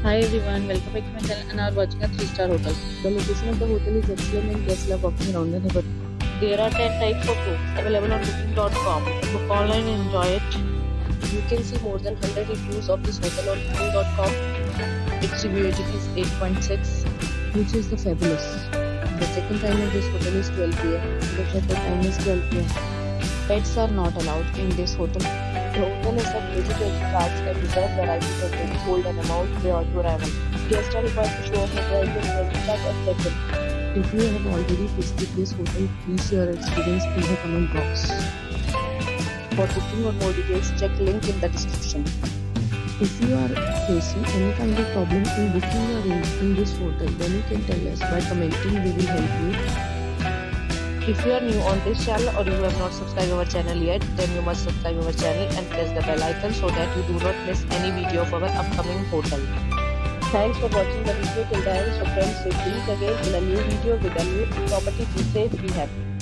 Hi everyone, welcome back to my channel and are watching a 3-star hotel. The location of the hotel is excellent and guests love walking around the neighborhood. There are 10 types of rooms available on booking.com. Book online and enjoy it. You can see more than 100 reviews of this hotel on booking.com. Its review rating is 8.6, which is the fabulous. The check-in time of this hotel is 12 p.m. The check-out time is 12 p.m. Pets are not allowed in this hotel. The hotel accepts major cards and reserves the right to temporarily hold an amount prior to arrival. Guests are required to show up a driver's credit card at check-in. If you have already visited this hotel, please share your experience in the comment box. For booking or more details, check link in the description. If you are facing any kind of problem in booking your room in this hotel, then you can tell us by commenting. We will help you. If you are new on this channel or you have not subscribed our channel yet, then you must subscribe our channel and press the bell icon so that you do not miss any video of our upcoming hotel. Thanks for watching the video till the end. So friends, stay tuned again in a new video with a new property. Be safe, be happy.